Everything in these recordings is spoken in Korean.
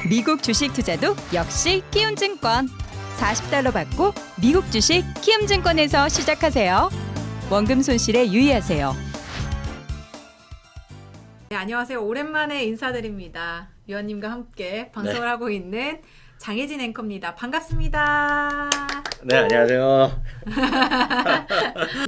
미국 주식 투자도 역시 키움증권. 40달러 받고 미국 주식 키움증권에서 시작하세요. 원금 손실에 유의하세요. 네, 안녕하세요. 오랜만에 인사드립니다. 위원님과 함께 방송을 하고 있는 장혜진 앵커입니다. 반갑습니다. 네, 안녕하세요.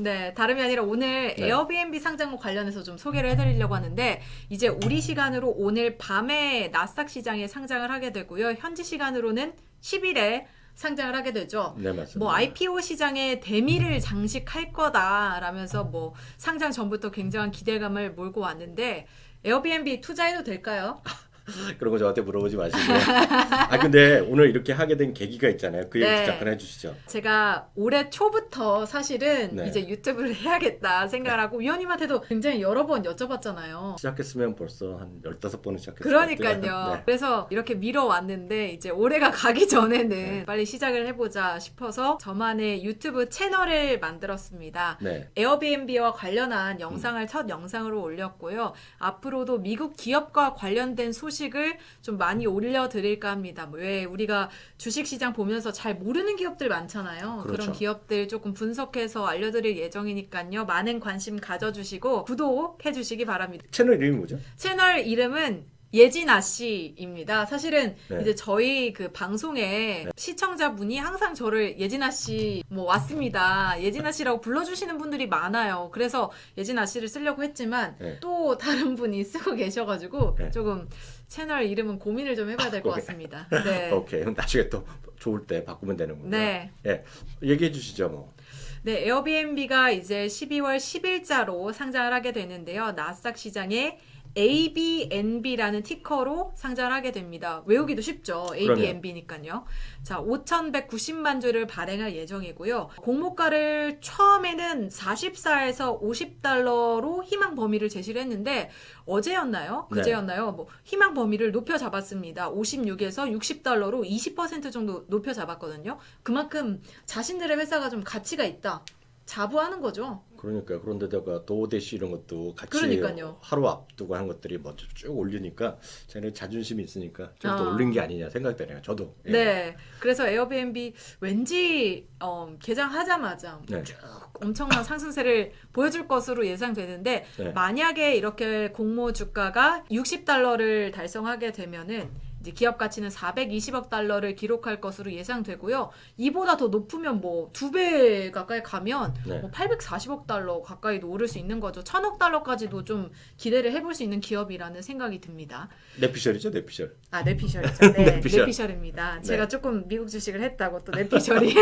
네, 다름이 아니라 오늘 에어비앤비 상장과 관련해서 좀 소개를 해드리려고 하는데, 이제 우리 시간으로 오늘 밤에 나스닥 시장에 상장을 하게 되고요. 현지 시간으로는 10일에 상장을 하게 되죠. 네, 맞습니다. 뭐 IPO 시장에 대미를 장식할 거다라면서 뭐 상장 전부터 굉장한 기대감을 몰고 왔는데, 에어비앤비 투자해도 될까요? 그런 거 저한테 물어보지 마시고. 근데 오늘 이렇게 하게 된 계기가 있잖아요. 그 얘기 잠깐 해주시죠. 제가 올해 초부터 사실은 네. 이제 유튜브를 해야겠다 생각을 하고 위원님한테도 굉장히 여러 번 여쭤봤잖아요. 시작했으면 벌써 한 15번은 시작했을 그러니까요. 것 같아요. 네. 그래서 이렇게 미뤄왔는데 이제 올해가 가기 전에는 빨리 시작을 해보자 싶어서 저만의 유튜브 채널을 만들었습니다. 네. 에어비앤비와 관련한 영상을 첫 영상으로 올렸고요. 앞으로도 미국 기업과 관련된 소식을 좀 많이 올려드릴까 합니다. 왜 우리가 주식시장 보면서 잘 모르는 기업들 많잖아요. 그렇죠. 그런 기업들 조금 분석해서 알려드릴 예정이니까요. 많은 관심 가져주시고 구독해주시기 바랍니다. 채널 이름이 뭐죠? 채널 이름은 예진아 씨입니다. 사실은 네. 이제 저희 그 방송에 시청자분이 항상 저를 예진아 씨 뭐 왔습니다. 예진아 씨라고 불러주시는 분들이 많아요. 그래서 예진아 씨를 쓰려고 했지만 또 다른 분이 쓰고 계셔가지고 조금 채널 이름은 고민을 좀 해봐야 될 것 같습니다. 네. 오케이. 그럼 나중에 또 좋을 때 바꾸면 되는군요. 네. 얘기해 주시죠, 뭐. 네, 에어비앤비가 이제 12월 10일자로 상장을 하게 되는데요. 나스닥 시장에 ABNB라는 티커로 상장을 하게 됩니다. 외우기도 쉽죠. ABNB니까요. 자, 5,190만 주를 발행할 예정이고요. 공모가를 처음에는 44에서 50달러로 희망 범위를 제시를 했는데 어제였나요? 그제였나요? 뭐 희망 범위를 높여 잡았습니다. 56에서 60달러로 20% 정도 높여 잡았거든요. 그만큼 자신들의 회사가 좀 가치가 있다. 자부하는 거죠. 그러니까 그런데다가 도어대시 이런 것도 같이 그러니까요. 하루 앞두고 한 것들이 먼저 쭉 올리니까 쟤네 자존심이 있으니까 좀 더 올린 게 아니냐 생각되네요. 저도. 네. 그래서 에어비앤비 왠지 개장하자마자 쭉 엄청난 상승세를 보여줄 것으로 예상되는데 만약에 이렇게 공모 주가가 60달러를 달성하게 되면은 이제 기업 가치는 420억 달러를 기록할 것으로 예상되고요. 이보다 더 높으면 뭐 2배 가까이 가면 뭐 840억 달러 가까이도 오를 수 있는 거죠. 1000억 달러까지도 좀 기대를 해볼 수 있는 기업이라는 생각이 듭니다. 내피셜이죠, 내피셜. 내피셜이죠. 네, 내피셜. 내피셜입니다. 제가 조금 미국 주식을 했다고 또 내피셜이.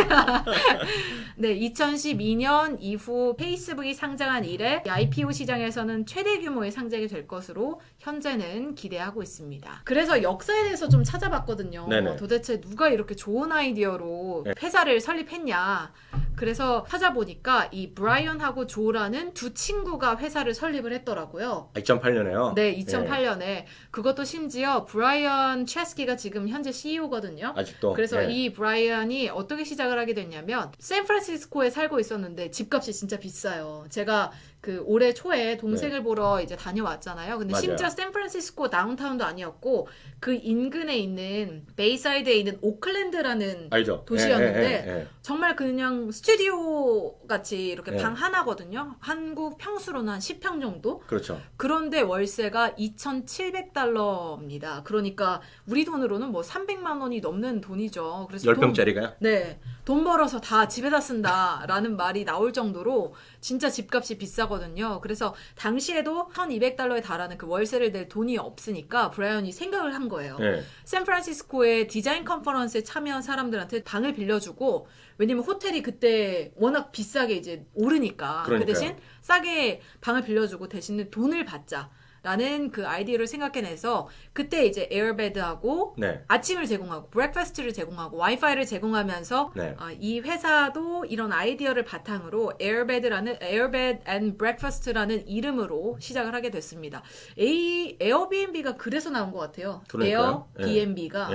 네, 2012년 이후 페이스북이 상장한 이래 IPO 시장에서는 최대 규모의 상장이 될 것으로 현재는 기대하고 있습니다. 그래서 역사에 대해서 좀 찾아봤거든요. 도대체 누가 이렇게 좋은 아이디어로 회사를 설립했냐. 그래서 찾아보니까 이 브라이언하고 조라는 두 친구가 회사를 설립을 했더라고요. 2008년에요? 네, 2008년에. 그것도 심지어 브라이언 체스키가 지금 현재 CEO거든요. 아직도? 그래서 이 브라이언이 어떻게 시작을 하게 됐냐면 샌프란시스코에 살고 있었는데 집값이 진짜 비싸요. 제가 그 올해 초에 동생을 보러 이제 다녀왔잖아요. 근데 심지어 샌프란시스코 다운타운도 아니었고 그 인근에 있는 베이사이드에 있는 오클랜드라는 알죠? 도시였는데 정말 그냥 스튜디오 같이 이렇게 방 하나거든요. 한국 평수로는 한 10평 정도? 그렇죠. 그런데 월세가 2,700달러입니다. 그러니까 우리 돈으로는 뭐 300만 원이 넘는 돈이죠. 그래서 10평짜리가요? 네. 돈 벌어서 다 집에다 쓴다라는 말이 나올 정도로 진짜 집값이 비싸거든요. 그래서 당시에도 1,200달러에 달하는 그 월세를 낼 돈이 없으니까 브라이언이 생각을 한 거예요. 샌프란시스코의 디자인 컨퍼런스에 참여한 사람들한테 방을 빌려주고, 왜냐면 호텔이 그때 워낙 비싸게 이제 오르니까. 그 대신 싸게 방을 빌려주고 대신에 돈을 받자. 라는 그 아이디어를 생각해내서 그때 이제 에어베드하고 아침을 제공하고 브렉퍼스트를 제공하고 와이파이를 제공하면서 이 회사도 이런 아이디어를 바탕으로 에어베드 앤 브렉퍼스트라는 이름으로 시작을 하게 됐습니다. 에어비앤비가 그래서 나온 것 같아요. 에어비앤비가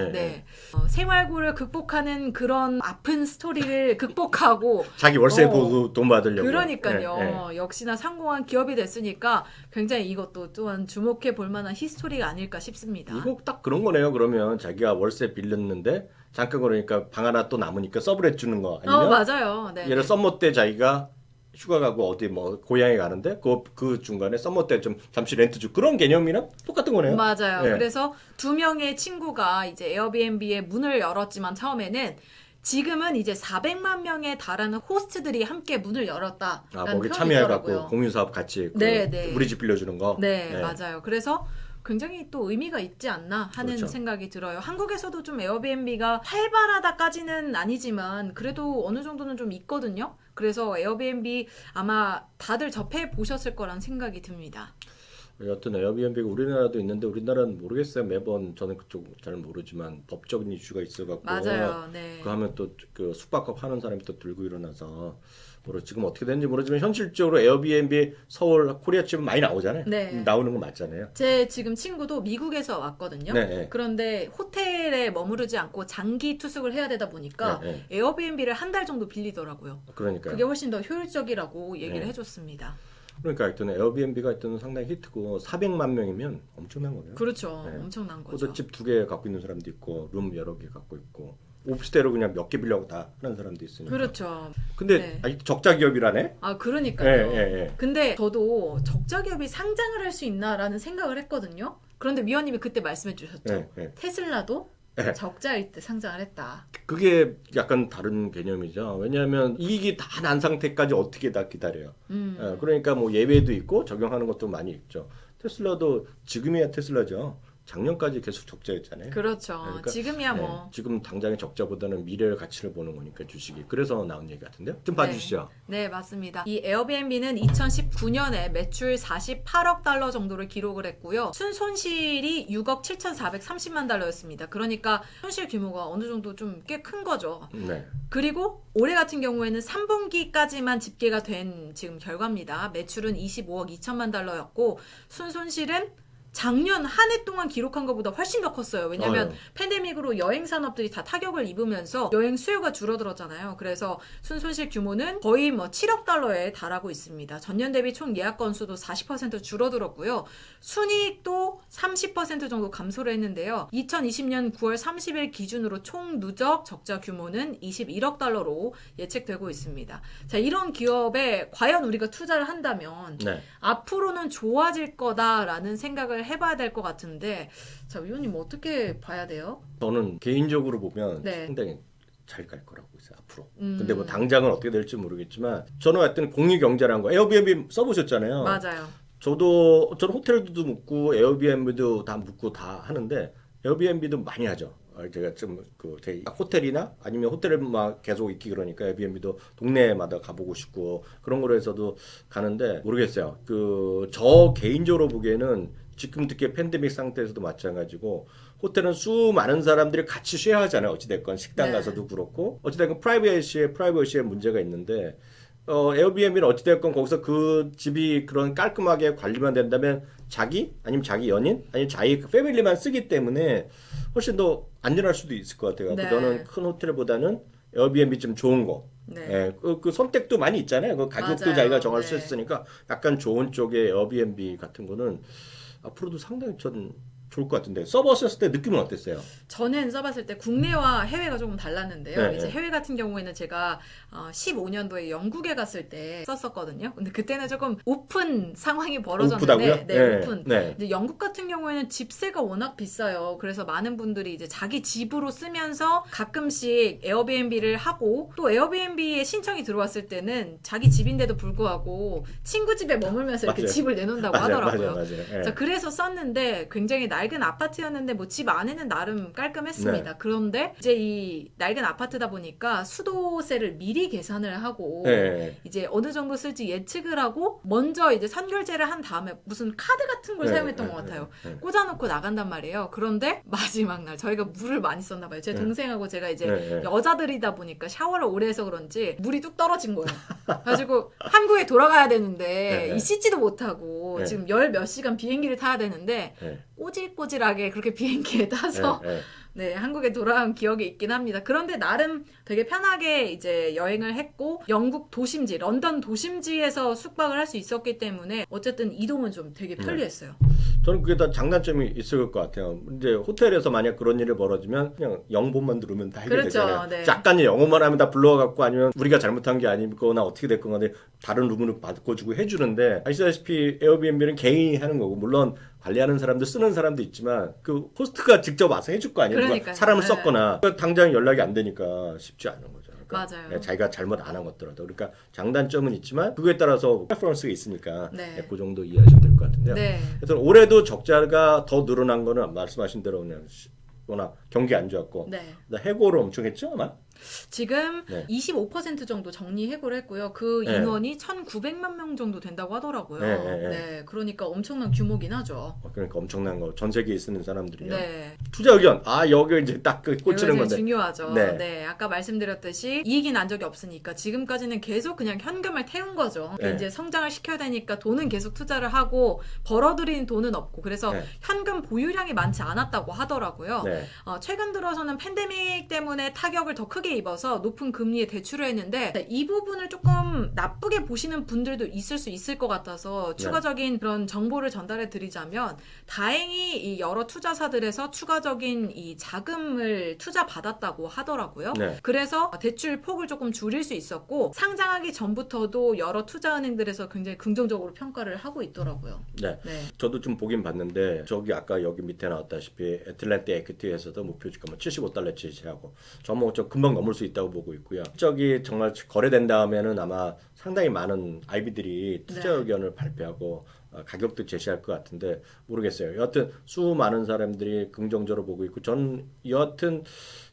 생활고를 극복하는 그런 아픈 스토리를 극복하고 자기 월세 보고 돈 받으려고. 그러니까요. 역시나 성공한 기업이 됐으니까 굉장히 이것도 또한 한번 주목해 볼 만한 히스토리가 아닐까 싶습니다. 이거 딱 그런 거네요. 그러면 자기가 월세 빌렸는데 잠깐 그러니까 방 하나 또 남으니까 서브렛 주는 거 아니면 맞아요. 네. 예를 썸머 때 자기가 휴가 가고 어디 뭐 고향에 가는데 그 중간에 썸머 때 좀 잠시 렌트 주고 그런 개념이랑 똑같은 거네요. 맞아요. 네. 그래서 2명의 친구가 이제 에어비앤비의 문을 열었지만 처음에는 지금은 이제 400만 명에 달하는 호스트들이 함께 문을 열었다라는 거기 표현이 참여해갖고 있더라고요. 공유 사업 같이 네, 네. 우리 집 빌려주는 거. 네, 맞아요. 그래서 굉장히 또 의미가 있지 않나 하는 그렇죠. 생각이 들어요. 한국에서도 좀 에어비앤비가 활발하다까지는 아니지만 그래도 어느 정도는 좀 있거든요. 그래서 에어비앤비 아마 다들 접해 보셨을 거란 생각이 듭니다. 여튼 에어비앤비가 우리나라도 있는데 우리나라는 모르겠어요. 매번 저는 그쪽 잘 모르지만 법적인 이슈가 있어갖고 맞아요. 네. 그거 하면 또 그 숙박업 하는 사람이 또 들고 일어나서 지금 어떻게 되는지 모르지만 현실적으로 에어비앤비 서울 코리아집은 많이 나오잖아요. 네. 나오는 건 맞잖아요. 제 지금 친구도 미국에서 왔거든요. 네. 그런데 호텔에 머무르지 않고 장기 투숙을 해야 되다 보니까 네. 에어비앤비를 한 달 정도 빌리더라고요. 그러니까요. 그게 훨씬 더 효율적이라고 얘기를 네. 해줬습니다. 그러니까 하여튼 에어비앤비가 하여튼 상당히 히트고 400만 명이면 엄청난 거예요. 그렇죠. 네. 엄청난 거죠. 호텔집 2개 갖고 있는 사람도 있고 룸 여러 개 갖고 있고 오피스텔로 그냥 몇 개 빌려고 다 하는 사람도 있으니까. 그렇죠. 근데 네. 아직도 적자 기업이라네. 아, 그러니까요. 예. 근데 저도 적자 기업이 상장을 할 수 있나라는 생각을 했거든요. 그런데 위원님이 그때 말씀해 주셨죠. 예. 테슬라도 예. 적자일 때 상장을 했다. 그게 약간 다른 개념이죠. 왜냐하면 이익이 다 난 상태까지 어떻게 다 기다려요. 예, 그러니까 뭐 예외도 있고 적용하는 것도 많이 있죠. 테슬라도 지금이야 테슬라죠. 작년까지 계속 적자였잖아요. 그렇죠. 그러니까, 지금이야 뭐. 지금 당장의 적자보다는 미래의 가치를 보는 거니까 주식이. 그래서 나온 얘기 같은데요. 좀 봐주시죠. 네, 맞습니다. 이 에어비앤비는 2019년에 매출 48억 달러 정도를 기록을 했고요. 순손실이 6억 7,430만 달러였습니다. 그러니까 손실 규모가 어느 정도 좀 꽤 큰 거죠. 네. 그리고 올해 같은 경우에는 3분기까지만 집계가 된 지금 결과입니다. 매출은 25억 2천만 달러였고 순손실은 작년 한 해 동안 기록한 것보다 훨씬 더 컸어요. 왜냐하면 팬데믹으로 여행 산업들이 다 타격을 입으면서 여행 수요가 줄어들었잖아요. 그래서 순손실 규모는 거의 뭐 7억 달러에 달하고 있습니다. 전년 대비 총 예약 건수도 40% 줄어들었고요. 순이익도 30% 정도 감소를 했는데요. 2020년 9월 30일 기준으로 총 누적 적자 규모는 21억 달러로 예측되고 있습니다. 자, 이런 기업에 과연 우리가 투자를 한다면 네. 앞으로는 좋아질 거다라는 생각을 해봐야 될 것 같은데, 자, 위원님 어떻게 봐야 돼요? 저는 개인적으로 보면 네. 상당히 잘 갈 거라고 있어요 앞으로. 근데 뭐 당장은 어떻게 될지 모르겠지만 저는 하여튼 공유경제라는 거 에어비앤비 써보셨잖아요. 맞아요. 저는 호텔도 묵고 에어비앤비도 다 묵고 다 하는데 에어비앤비도 많이 하죠. 제가 좀 제 호텔이나 아니면 호텔을 막 계속 있기 그러니까 에어비앤비도 동네마다 가보고 싶고 그런 거로 해서도 가는데 모르겠어요. 저 개인적으로 보기에는 지금 특히 팬데믹 상태에서도 마찬가지고 호텔은 수많은 사람들이 같이 쉐어하잖아요. 어찌됐건 식당 네. 가서도 그렇고 어찌됐건 프라이버시에 문제가 있는데 에어비앤비는 어찌됐건 거기서 그 집이 그런 깔끔하게 관리만 된다면 자기 아니면 자기 연인 아니면 자기 패밀리만 쓰기 때문에 훨씬 더 안전할 수도 있을 것 같아요. 네. 저는 큰 호텔보다는 에어비앤비 좀 좋은 거. 네. 예, 그 선택도 많이 있잖아요. 그 가격도 맞아요. 자기가 정할 수 네. 있으니까 약간 좋은 쪽의 에어비앤비 같은 거는 앞으로도 상당히 전 좋을 것 같은데 써보셨을 때 느낌은 어땠어요? 저는 써봤을 때 국내와 해외가 조금 달랐는데요. 네, 이제 네. 해외 같은 경우에는 제가 15년도에 영국에 갔을 때 썼었거든요. 근데 그때는 조금 오픈 상황이 벌어졌는데, 오프다고요? 네, 오픈. 네. 이제 영국 같은 경우에는 집세가 워낙 비싸요. 그래서 많은 분들이 이제 자기 집으로 쓰면서 가끔씩 에어비앤비를 하고 또 에어비앤비에 신청이 들어왔을 때는 자기 집인데도 불구하고 친구 집에 머물면서 이렇게 맞아요. 집을 내놓는다고 맞아요, 하더라고요. 맞아요. 예. 자, 그래서 썼는데 굉장히 낡은 아파트였는데 뭐 집 안에는 나름 깔끔했습니다. 네. 그런데 이제 이 낡은 아파트다 보니까 수도세를 미리 계산을 하고 네. 이제 어느 정도 쓸지 예측을 하고 먼저 이제 선결제를 한 다음에 무슨 카드 같은 걸 네, 사용했던 네, 것 같아요. 네, 네. 꽂아놓고 나간단 말이에요. 그런데 마지막 날 저희가 물을 많이 썼나 봐요. 제 네. 동생하고 제가 이제 네. 여자들이다 보니까 샤워를 오래 해서 그런지 물이 뚝 떨어진 거예요. 그래가지고 한국에 돌아가야 되는데 네, 네. 이 씻지도 못하고 네. 지금 열 몇 시간 비행기를 타야 되는데 네. 꼬질꼬질하게 그렇게 비행기에 타서 네. 네, 한국에 돌아온 기억이 있긴 합니다. 그런데 나름 되게 편하게 이제 여행을 했고 영국 도심지, 런던 도심지에서 숙박을 할 수 있었기 때문에 어쨌든 이동은 좀 되게 편리했어요. 저는 그게 다 장단점이 있을 것 같아요. 이제 호텔에서 만약 그런 일이 벌어지면 그냥 영번만 누르면 다 해결되잖아요. 그렇죠. 네. 약간의 영어만 하면 다 불러갖고 아니면 우리가 잘못한 게 아니거나 어떻게 됐건 간에 다른 룸으로 바꿔주고 해주는데 아시다시피 에어비앤비는 개인이 하는 거고 물론 관리하는 사람도 쓰는 사람도 있지만 그 호스트가 직접 와서 해줄 거 아니에요. 그러니까요. 사람을 네. 썼거나 당장 연락이 안 되니까 쉽지 않은 거죠. 맞아요. 자기가 잘못 안 한 것더라도 그러니까 장단점은 있지만 그거에 따라서 프레퍼런스가 있으니까 네. 그 정도 이해하시면 될 것 같은데요. 네. 그래서 올해도 적자가 더 늘어난 거는 말씀하신 대로 그냥 워낙 경기 안 좋았고 네. 해고를 엄청 했죠 아마. 지금 네. 25% 정도 정리 해고를 했고요. 그 네. 인원이 1,900만 명 정도 된다고 하더라고요. 네, 네, 네. 네, 그러니까 엄청난 규모긴 하죠. 그러니까 엄청난 거 전 세계에 쓰는 사람들이요. 네. 투자 의견 여기 이제 딱 그 꽂히는 이거 건데. 제일 중요하죠. 네. 네. 아까 말씀드렸듯이 이익이 난 적이 없으니까 지금까지는 계속 그냥 현금을 태운 거죠. 네. 이제 성장을 시켜야 되니까 돈은 계속 투자를 하고 벌어들이는 돈은 없고 그래서 네. 현금 보유량이 많지 않았다고 하더라고요. 네. 최근 들어서는 팬데믹 때문에 타격을 더 크게 입어서 높은 금리에 대출을 했는데 이 부분을 조금 나쁘게 보시는 분들도 있을 수 있을 것 같아서 추가적인 그런 정보를 전달해 드리자면 다행히 이 여러 투자사들에서 추가적인 이 자금을 투자 받았다고 하더라고요. 네. 그래서 대출 폭을 조금 줄일 수 있었고 상장하기 전부터도 여러 투자은행들에서 굉장히 긍정적으로 평가를 하고 있더라고요. 네. 네. 저도 좀 보긴 봤는데 저기 아까 여기 밑에 나왔다시피 애틀랜타 에퀴티에서도 목표 주가 75달러 제시하고 저 금방 넘을 수 있다고 보고 있고요. 저기 정말 거래된 다음에는 아마 상당히 많은 IB들이 투자 네. 의견을 발표하고 가격도 제시할 것 같은데 모르겠어요. 여하튼 수많은 사람들이 긍정적으로 보고 있고 전 여하튼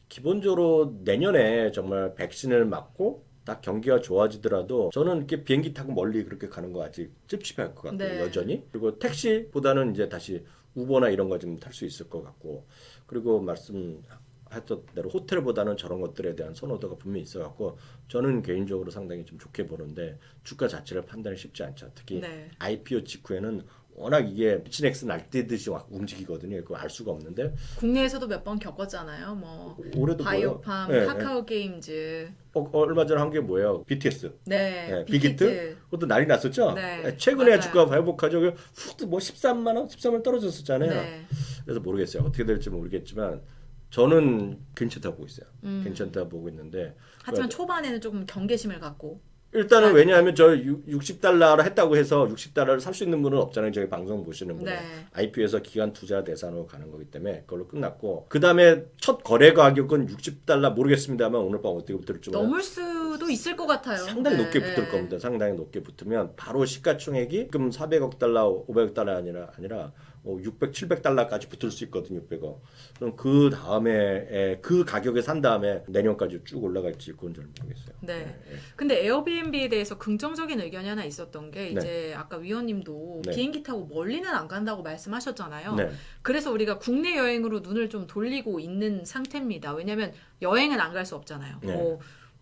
기본적으로 내년에 정말 백신을 맞고 딱 경기가 좋아지더라도 저는 이렇게 비행기 타고 멀리 그렇게 가는 거 아직 찝찝할 것 같고요. 네. 여전히. 그리고 택시보다는 이제 다시 우버나 이런 거 좀 탈 수 있을 것 같고 그리고 말씀하셨던 대로 호텔보다는 저런 것들에 대한 선호도가 분명히 있어갖고 저는 개인적으로 상당히 좀 좋게 보는데 주가 자체를 판단이 쉽지 않죠. 특히 네. IPO 직후에는 워낙 이게 미친 X 날뛰듯이 막 움직이거든요. 그거 알 수가 없는데 국내에서도 몇 번 겪었잖아요. 뭐 올해도 바이오팜, 뭐예요? 네, 카카오 게임즈. 얼마 전에 한 게 뭐예요? BTS. 네. 네, 빅히트. 그것도 난리 났었죠. 네, 최근에 맞아요. 주가가 회복하죠. 훅 뭐 13만 원, 13만 원 떨어졌었잖아요. 네. 그래서 모르겠어요. 어떻게 될지 모르겠지만 저는 괜찮다고 보고 있어요. 괜찮다고 보고 있는데 하지만 초반에는 조금 경계심을 갖고. 일단은 왜냐하면 저 60달러를 했다고 해서 60달러를 살 수 있는 분은 없잖아요. 저희 방송 보시는 분은. 네. IPO에서 기간 투자 대상으로 가는 거기 때문에 그걸로 끝났고 그 다음에 첫 거래 가격은 60달러 모르겠습니다만 오늘 밤 어떻게 붙을지 넘을 수도 있을 것 같아요. 상당히 네. 높게 붙을 겁니다. 상당히 높게 붙으면 바로 시가총액이 지금 400억 달러, 500억 달러 아니라 600, 700달러까지 붙을 수 있거든요. 600억. 그럼 그 다음에 그 가격에 산 다음에 내년까지 쭉 올라갈지 그건 잘 모르겠어요. 네. 근데 에어비앤비에 대해서 긍정적인 의견이 하나 있었던 게 네. 이제 아까 위원님도 네. 비행기 타고 멀리는 안 간다고 말씀하셨잖아요. 네. 그래서 우리가 국내 여행으로 눈을 좀 돌리고 있는 상태입니다. 왜냐하면 여행은 안 갈 수 없잖아요. 네. 뭐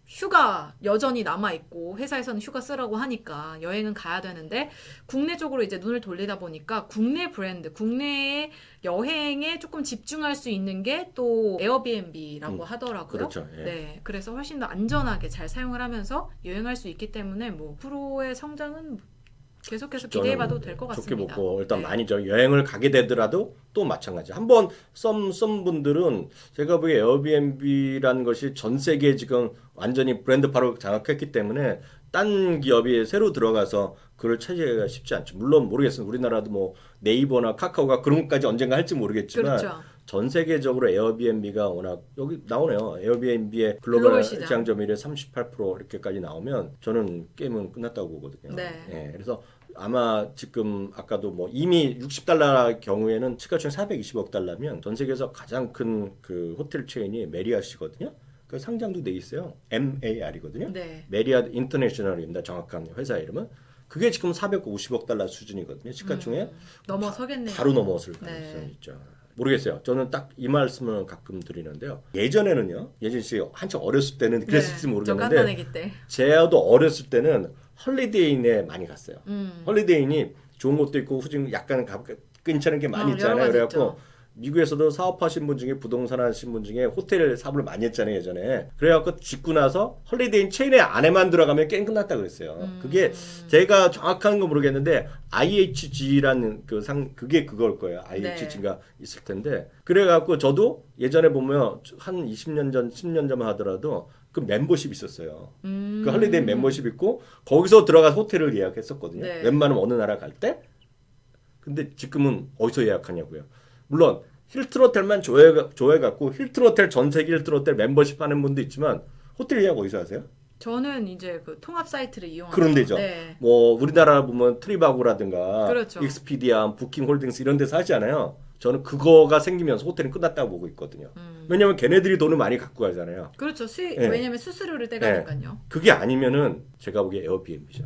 휴가 여전히 남아있고 회사에서는 휴가 쓰라고 하니까 여행은 가야 되는데 국내 쪽으로 이제 눈을 돌리다 보니까 국내 브랜드, 국내의 여행에 조금 집중할 수 있는 게 또 에어비앤비라고 하더라고요. 그렇죠. 예. 네, 그래서 훨씬 더 안전하게 잘 사용을 하면서 여행할 수 있기 때문에 뭐 프로의 성장은 계속해서 기대해봐도 될 것 같습니다. 좋게 보고 일단 네. 많이 저 여행을 가게 되더라도 또 마찬가지. 한번 썸 분들은 제가 보기에 에어비앤비라는 것이 전 세계에 지금 완전히 브랜드파로 장악했기 때문에 딴 기업이 새로 들어가서 그걸 차지하기가 쉽지 않죠. 물론 모르겠어요. 우리나라도 뭐 네이버나 카카오가 그런 것까지 언젠가 할지 모르겠지만 그렇죠. 전 세계적으로 에어비앤비가 워낙 여기 나오네요. 에어비앤비의 글로벌 시장 점유율이 38% 이렇게까지 나오면 저는 게임은 끝났다고 보거든요. 네. 예, 그래서 아마 지금 아까도 뭐 이미 60달러 경우에는 시가총액 420억 달러면 전 세계에서 가장 큰 그 호텔 체인이 메리아시거든요. 그 상장도 돼 있어요. MAR이거든요. 네. 메리아 인터내셔널입니다. 정확한 회사 이름은. 그게 지금 450억 달러 수준이거든요. 시가총액 넘어서겠네요. 바로 넘어설 가능성이 네. 있죠. 모르겠어요. 저는 딱 이 말씀을 가끔 드리는데요. 예전에는요. 예진 씨 한참 어렸을 때는 그랬을지 저 모르겠는데 깐난애기 때. 제도 어렸을 때는 헐리데이인에 많이 갔어요. 음. 헐리데이인이 좋은 것도 있고 후진 약간 괜찮은 게 많이 여러 있잖아요. 가지 그래갖고 있죠. 미국에서도 사업하신 분 중에 부동산 하신 분 중에 호텔 사업을 많이 했잖아요 예전에. 그래갖고 짓고 나서 헐리데이 체인의 안에만 들어가면 게임 끝났다 그랬어요. 그게 제가 정확한 건 모르겠는데 IHG라는 그게 그걸 거예요. IHG가 있을 텐데 그래갖고 저도 예전에 보면 한 20년 전 10년 전만 하더라도 그 멤버십 있었어요. 그 헐리데이 멤버십 있고 거기서 들어가서 호텔을 예약했었거든요. 네. 웬만하면 어느 나라 갈 때. 근데 지금은 어디서 예약하냐고요. 물론 힐튼 호텔만 조회갖고 힐튼 호텔 전 세계 힐튼 호텔 멤버십 하는 분도 있지만 호텔 예약 어디서 하세요? 저는 이제 그 통합 사이트를 이용하는 그런 데죠. 네. 뭐 우리나라 보면 트리바고라든가 그렇죠. 익스피디아, 부킹홀딩스 이런 데서 하잖아요. 저는 그거가 생기면서 호텔은 끝났다고 보고 있거든요. 왜냐면 걔네들이 돈을 많이 갖고 가잖아요. 그렇죠. 네. 왜냐면 수수료를 떼가니까요. 그게 아니면은 제가 보기에 에어비앤비죠.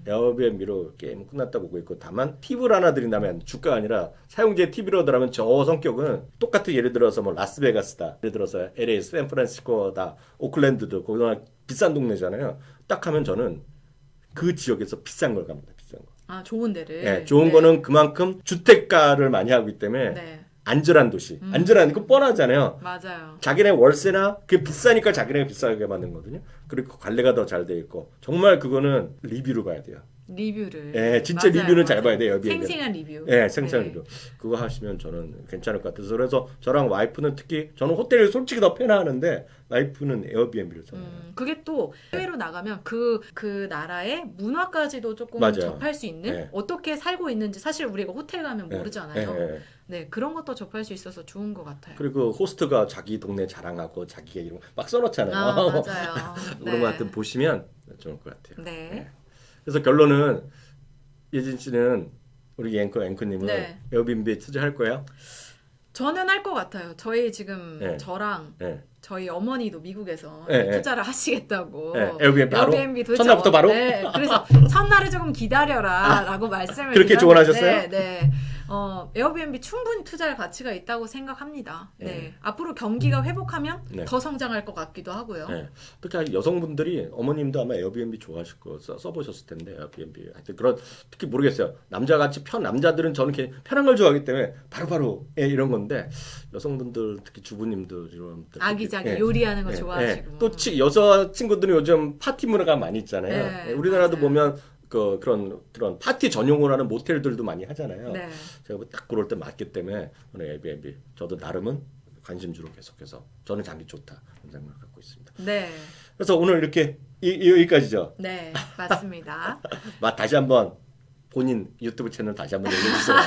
에어비앤비로 게임 끝났다 보고 있고 다만 팁을 하나 드린다면 주가가 아니라 사용자의 팁이라고 하면 저 성격은 똑같은 예를 들어서 뭐 라스베가스다 예를 들어서 LA, 샌프란시스코다 오클랜드도 거기가 비싼 동네잖아요. 딱 하면 저는 그 지역에서 비싼 걸 갑니다. 비싼 거. 아 좋은 데를. 네, 좋은 네. 거는 그만큼 주택가를 많이 하고 있기 때문에 네. 안전한 도시. 안전한 거 뻔하잖아요. 맞아요. 자기네 월세나 그게 비싸니까 자기네가 비싸게 만든 거거든요. 그리고 관리가 더 잘 돼 있고 정말 그거는 리뷰로 봐야 돼요. 리뷰를. 예, 진짜 맞아요, 리뷰는 잘 맞아요. 봐야 돼요. 에어비앤비. 생생한 리뷰. 예, 생생한 네. 리뷰. 그거 하시면 저는 괜찮을 것 같아서 그래서 저랑 와이프는 특히 저는 호텔을 솔직히 더 편하는데 와이프는 에어비앤비를 써요. 그게 또 해외로 나가면 그 나라의 문화까지도 조금 맞아요. 접할 수 있는 네. 어떻게 살고 있는지 사실 우리가 호텔 가면 모르잖아요. 예, 예. 네, 그런 것도 접할 수 있어서 좋은 것 같아요. 그리고 호스트가 자기 동네 자랑하고 자기가 이런 거 막 써놓잖아요. 아, 맞아요. 그런 거 하여튼 보시면 좋을 것 같아요. 네. 네. 그래서 결론은 예진 씨는 우리 앵커님은 네. 에어비앤비에 투자할 거예요? 저는 할 것 같아요. 저희 지금 네. 저랑 네. 저희 어머니도 미국에서 네, 네. 투자를 하시겠다고. 네, 에어비앤비 바로? 도대체 첫날부터 바로? 네, 그래서 첫날을 조금 기다려라라고 말씀을 그렇게 드렸는데, 조언하셨어요? 네. 에어비앤비 충분히 투자할 가치가 있다고 생각합니다. 네. 앞으로 경기가 회복하면 네. 더 성장할 것 같기도 하고요. 네. 특히 여성분들이 어머님도 아마 에어비앤비 좋아하실 거 써보셨을 텐데 에어비앤비 하여튼 그런 특히 모르겠어요. 남자같이 남자들은 저는 이렇게 편한 걸 좋아하기 때문에 바로바로 이런 건데 여성분들 특히 주부님들 이런 분들 아기자기 예. 요리하는 거 예. 좋아하시고. 예. 또 여자 친구들은 요즘 파티 문화가 많이 있잖아요. 네, 예. 우리나라도 맞아요. 보면 그런 파티 전용을 하는 모텔들도 많이 하잖아요. 네. 제가 딱 그럴 때 맞기 때문에 오늘 에어비앤비 저도 나름은 관심주로 계속해서 저는 장기 좋다 그런 생각을 갖고 있습니다. 네. 그래서 오늘 이렇게 여기까지죠. 네, 맞습니다. 다시 한번 본인 유튜브 채널 다시 한번 얘기해주세요.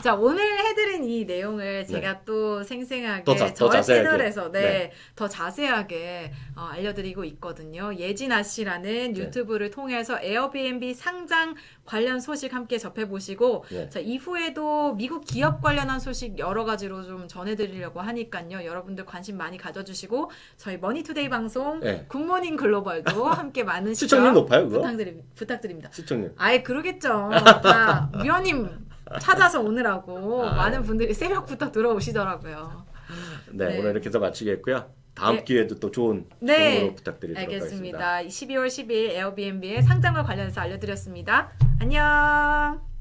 자, 오늘 해드린 이 내용을 제가 또 생생하게 더 저의 자세하게. 채널에서 네. 더 자세하게 알려드리고 있거든요. 예진아 씨라는 네. 유튜브를 통해서 에어비앤비 상장 관련 소식 함께 접해보시고 네. 자, 이후에도 미국 기업 관련한 소식 여러 가지로 좀 전해드리려고 하니까요. 여러분들 관심 많이 가져주시고 저희 머니투데이 방송 네. 굿모닝 글로벌도 함께 많은 시청률 시청 높아요, 그거? 부탁드립니다. 시청률. 아예 그러겠죠. 다 위원님 찾아서 오느라고 아, 많은 분들이 새벽부터 들어오시더라고요. 네, 네. 오늘 이렇게 해서 마치겠고요. 다음 네. 기회에도 또 좋은 네, 정보로 부탁드리도록 하겠습니다. 알겠습니다. 12월 10일 에어비앤비의 상장과 관련해서 알려드렸습니다. 안녕.